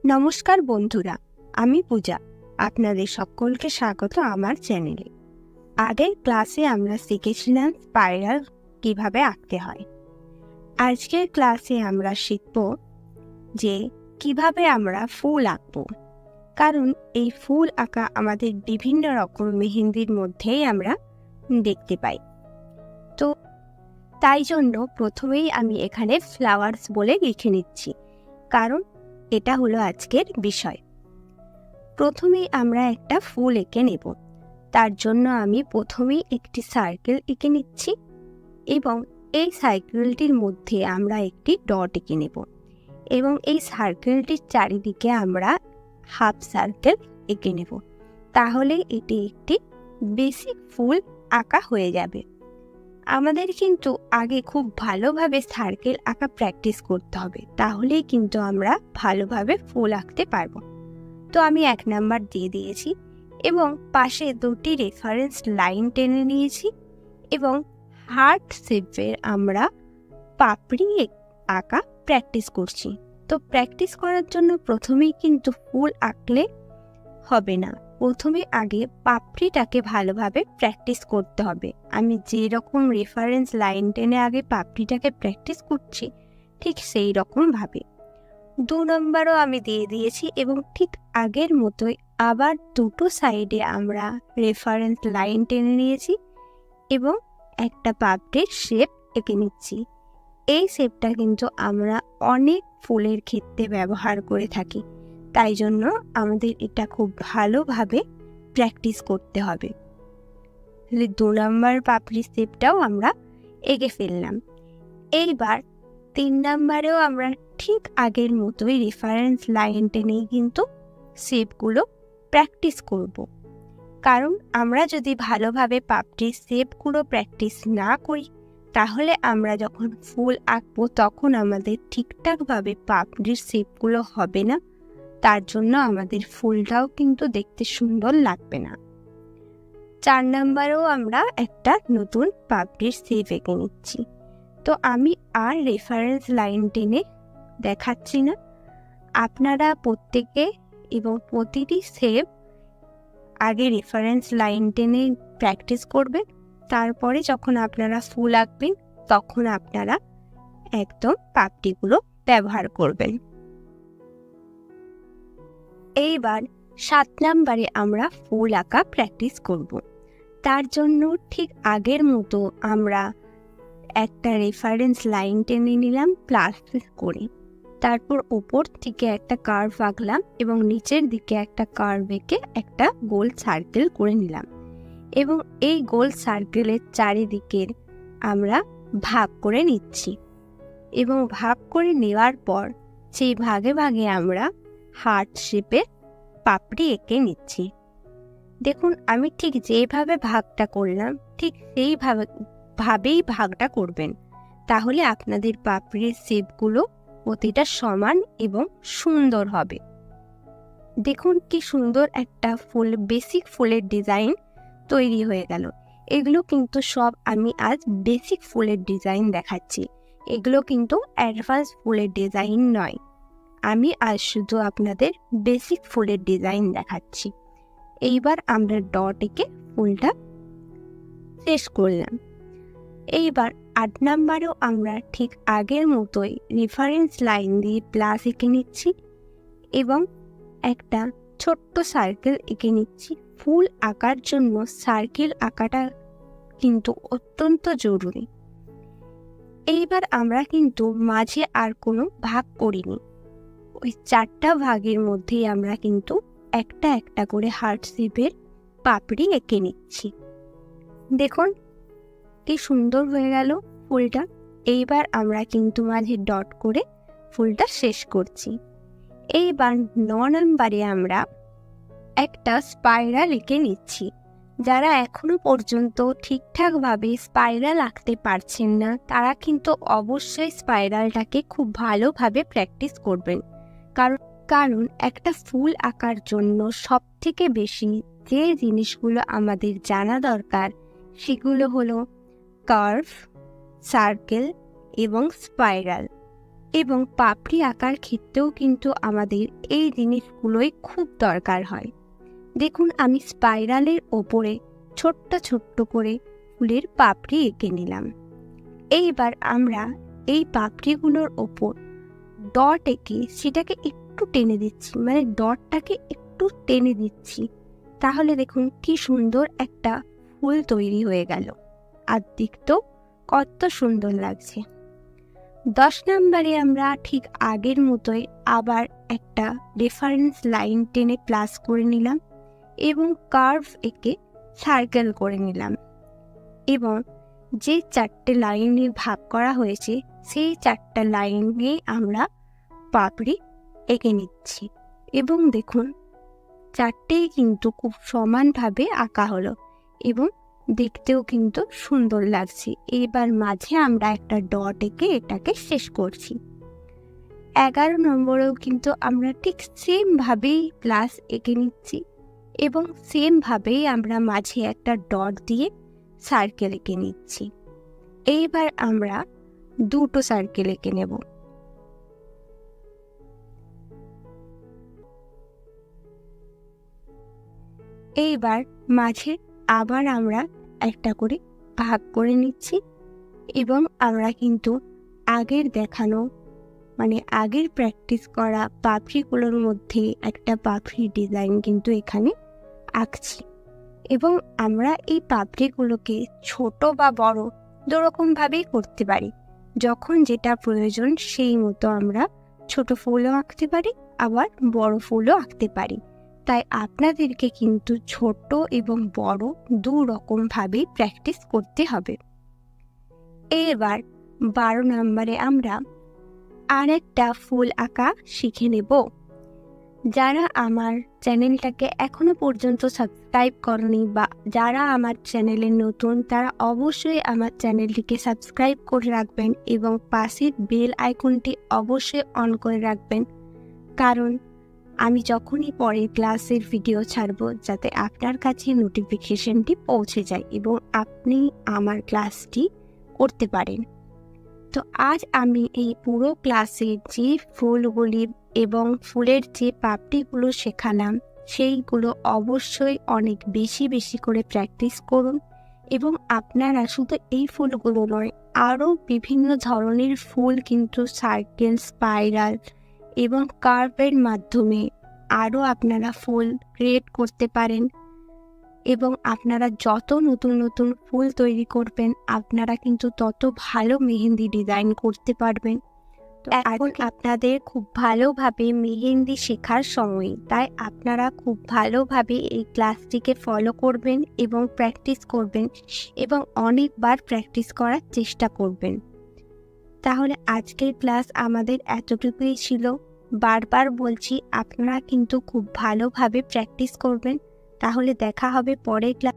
নমস্কার বন্ধুরা, আমি পূজা। আপনাদের সকলকে স্বাগত আমার চ্যানেলে। আগের ক্লাসে আমরা শিখেছিলাম স্পাইরাল কিভাবে আঁকতে হয়। আজকের ক্লাসে আমরা শিখব যে কিভাবে আমরা ফুল আঁকব, কারণ এই ফুল আঁকা আমাদের বিভিন্ন রকম মেহেন্দির মধ্যেই আমরা দেখতে পাই। তো তাই জন্য প্রথমেই আমি এখানে ফ্লাওয়ার্স বলে লিখে নিচ্ছি, কারণ এটা হলো আজকের বিষয়। প্রথমেই আমরা একটা ফুল এঁকে নেব। তার জন্য আমি প্রথমেই একটি সার্কেল এঁকে নিচ্ছি এবং এই সার্কেলটির মধ্যে আমরা একটি ডট এঁকে নেব এবং এই সার্কেলটির চারিদিকে আমরা হাফ সার্কেল এঁকে নেব। তাহলে এটি একটি বেসিক ফুল আঁকা হয়ে যাবে। আমাদের কিন্তু আগে খুব ভালোভাবে সার্কেল আঁকা প্র্যাকটিস করতে হবে, তাহলেই কিন্তু আমরা ভালোভাবে ফুল আঁকতে পারবো। তো আমি 1 নাম্বার দিয়ে দিয়েছি এবং পাশে দুটি রেফারেন্স লাইন টেনে নিয়েছি এবং হার্ট শেপের আমরা পাপড়ি আঁকা প্র্যাকটিস করছি। তো প্র্যাকটিস করার জন্য প্রথমেই কিন্তু ফুল আঁকলে হবে না, প্রথমে আগে পাপড়িটাকে ভালোভাবে প্র্যাকটিস করতে হবে। আমি যেরকম রেফারেন্স লাইন টেনে আগে পাপড়িটাকে প্র্যাকটিস করছি, ঠিক সেই রকমভাবে 2 নম্বরও আমি দিয়ে দিয়েছি এবং ঠিক আগের মতোই আবার দুটো সাইডে আমরা রেফারেন্স লাইন টেনে নিয়েছি এবং একটা পাপড়ির শেপ এঁকে নিচ্ছি। এই শেপটা কিন্তু আমরা অনেক ফুলের ক্ষেত্রে ব্যবহার করে থাকি, তাই জন্য আমাদের এটা খুব ভালোভাবে প্র্যাকটিস করতে হবে। 2 নম্বর পাপড়ির শেপটাও আমরা এঁকে ফেললাম। এইবার 3 নম্বরেও আমরা ঠিক আগের মতোই রেফারেন্স লাইন টেনেই কিন্তু শেপগুলো প্র্যাকটিস করব, কারণ আমরা যদি ভালোভাবে পাপড়ির শেপগুলো প্র্যাকটিস না করি, তাহলে আমরা যখন ফুল আঁকবো তখন আমাদের ঠিকঠাকভাবে পাপড়ির শেপগুলো হবে না। তার জন্য আমাদের ফুলটাও কিন্তু দেখতে সুন্দর লাগবে না। 4 নম্বরেও আমরা একটা নতুন পাপড়ির শেপ এঁকে নিচ্ছি। তো আমি আর রেফারেন্স লাইন টেনে দেখাচ্ছি না, আপনারা প্রত্যেকে এবং প্রতিটি শেপ আগে রেফারেন্স লাইন টেনে প্র্যাকটিস করবেন। তারপরে যখন আপনারা ফুল আঁকবেন তখন আপনারা একদম পাপড়িগুলো ব্যবহার করবেন। এইবার 7 নম্বরে আমরা ফুল আঁকা প্র্যাকটিস করব। তার জন্য ঠিক আগের মতো আমরা একটা রেফারেন্স লাইন টেনে নিলাম প্লাস করে, তারপর ওপর থেকে একটা কার্ভ আঁকলাম এবং নিচের দিকে একটা কার্ভ এঁকে একটা গোল সার্কেল করে নিলাম এবং এই গোল সার্কেলের চারিদিকের আমরা ভাগ করে নিচ্ছি এবং ভাগ করে নেওয়ার পর সেই ভাগে ভাগে আমরা হার্ট শেপের পাপড়ি এঁকে নিচ্ছি। দেখুন, আমি ঠিক যেভাবে ভাগটা করলাম ঠিক সেইভাবেই ভাগটা করবেন, তাহলে আপনাদের পাপড়ির শেপগুলো প্রতিটা সমান এবং সুন্দর হবে। দেখুন কি সুন্দর একটা ফুল, বেসিক ফুলের ডিজাইন তৈরি হয়ে গেল। এগুলো কিন্তু সব আমি আজ বেসিক ফুলের ডিজাইন দেখাচ্ছি, এগুলো কিন্তু অ্যাডভান্স ফুলের ডিজাইন নয়। আমি আজ শুধু আপনাদের বেসিক ফুলের ডিজাইন দেখাচ্ছি। এইবার আমরা ডট এঁকে ফুলটা শেষ করলাম। এইবার 8 নম্বরেও আমরা ঠিক আগের মতোই রেফারেন্স লাইন দিয়ে প্লাস এঁকে নিচ্ছি এবং একটা ছোট্ট সার্কেল এঁকে নিচ্ছি। ফুল আঁকার জন্য সার্কেল আঁকাটা কিন্তু অত্যন্ত জরুরি। এইবার আমরা কিন্তু মাঝে আর কোনো ভাগ করিনি, ওই 4টা ভাগের মধ্যেই আমরা কিন্তু একটা একটা করে হার্ট শেপের পাপড়ি এঁকে নিচ্ছি। দেখুন কি সুন্দর হয়ে গেল ফুলটা। এইবার আমরা কিন্তু মাঝে ডট করে ফুলটা শেষ করছি। এইবার 9 নম্বরে আমরা একটা স্পাইরাল এঁকে নিচ্ছি। যারা এখনো পর্যন্ত ঠিকঠাকভাবে স্পাইরাল আঁকতে পারছেন না, তারা কিন্তু অবশ্যই স্পাইরালটাকে খুব ভালোভাবে প্র্যাকটিস করবেন, কারণ একটা ফুল আঁকার জন্য সবথেকে বেশি যে জিনিসগুলো আমাদের জানা দরকার সেগুলো হলো কার্ভ, সার্কেল এবং স্পাইরাল। এবং পাপড়ি আঁকার ক্ষেত্রেও কিন্তু আমাদের এই জিনিসগুলোই খুব দরকার হয়। দেখুন, আমি স্পাইরালের ওপরে ছোট্ট ছোট্ট করে ফুলের পাপড়ি এঁকে নিলাম। এইবার আমরা এই পাপড়িগুলোর ওপর ডট এঁকে সেটাকে একটু টেনে দিচ্ছি, মানে ডটটাকে একটু টেনে দিচ্ছি। তাহলে দেখুন কি সুন্দর একটা ফুল তৈরি হয়ে গেল, আর দেখতেও কত সুন্দর লাগছে। 10 নম্বরে আমরা ঠিক আগের মতোই আবার একটা রেফারেন্স লাইন টেনে প্লাস করে নিলাম এবং কার্ভ এঁকে সার্কেল করে নিলাম, এবং যে 4টে লাইনে ভাগ করা হয়েছে সেই 4টা লাইনে আমরা পাপড়ি এঁকে নিচ্ছি। এবং দেখুন 4টেই কিন্তু খুব সমানভাবে আঁকা হলো এবং দেখতেও কিন্তু সুন্দর লাগছে। এবার মাঝে আমরা একটা ডট এঁকে এটাকে শেষ করছি। 11 নম্বরেও কিন্তু আমরা ঠিক সেমভাবেই প্লাস এঁকে নিচ্ছি এবং সেমভাবেই আমরা মাঝে একটা ডট দিয়ে সার্কেল এঁকে নিচ্ছি। এইবার আমরা 2টো সার্কেল এঁকে নেব। এইবার মাঝে আবার আমরা একটা করে ভাগ করে নিচ্ছি এবং আমরা কিন্তু আগের দেখানো, মানে আগের প্র্যাকটিস করা পাপড়িগুলোর মধ্যে একটা পাপড়ি ডিজাইন কিন্তু এখানে আঁকছি। এবং আমরা এই পাপড়িগুলোকে ছোট বা বড় দুরকমভাবেই করতে পারি। যখন যেটা প্রয়োজন সেই মতো আমরা ছোট ফুলও আঁকতে পারি, আবার বড় ফুলও আঁকতে পারি। তাই আপনাদেরকে কিন্তু ছোট এবং বড় দুরকমভাবেই প্র্যাকটিস করতে হবে। এবার 12 নম্বরে আমরা আরেকটা ফুল আঁকা শিখে নেব। যারা আমার চ্যানেলটাকে এখনো পর্যন্ত সাবস্ক্রাইব করনি বা যারা আমার চ্যানেলে নতুন, তারা অবশ্যই আমার চ্যানেলটিকে সাবস্ক্রাইব করে রাখবেন এবং পাশের বেল আইকনটি অবশ্যই অন করে রাখবেন, কারণ আমি যখনই পরে ক্লাসের ভিডিও ছাড়ব যাতে আপনার কাছে নোটিফিকেশনটি পৌঁছে যায় এবং আপনি আমার ক্লাসটি করতে পারেন। তো আজ আমি এই পুরো ক্লাসে যে ফুলগুলি এবং ফুলের যে পাপড়িগুলো শেখালাম সেইগুলো অবশ্যই অনেক বেশি বেশি করে প্র্যাকটিস করুন। এবং আপনারা শুধু এই ফুলগুলো নয়, আরও বিভিন্ন ধরনের ফুল কিন্তু সার্কেল, স্পাইরাল এবং কার্ভের মাধ্যমে আরও আপনারা ফুল ক্রিয়েট করতে পারেন। এবং আপনারা যত নতুন নতুন ফুল তৈরি করবেন আপনারা কিন্তু তত ভালো মেহেন্দি ডিজাইন করতে পারবেন। তো এখন আপনাদের খুব ভালোভাবে মেহেন্দি শেখার সময়, তাই আপনারা খুব ভালোভাবে এই ক্লাসটিকে ফলো করবেন এবং প্র্যাকটিস করবেন এবং অনেকবার প্র্যাকটিস করার চেষ্টা করবেন। তাহলে আজকের ক্লাস আমাদের এতটুকুই ছিল। বারবার বলছি, আপনারা কিন্তু খুব ভালোভাবে প্র্যাকটিস করবেন। তাহলে দেখা হবে পরের ক্লাস।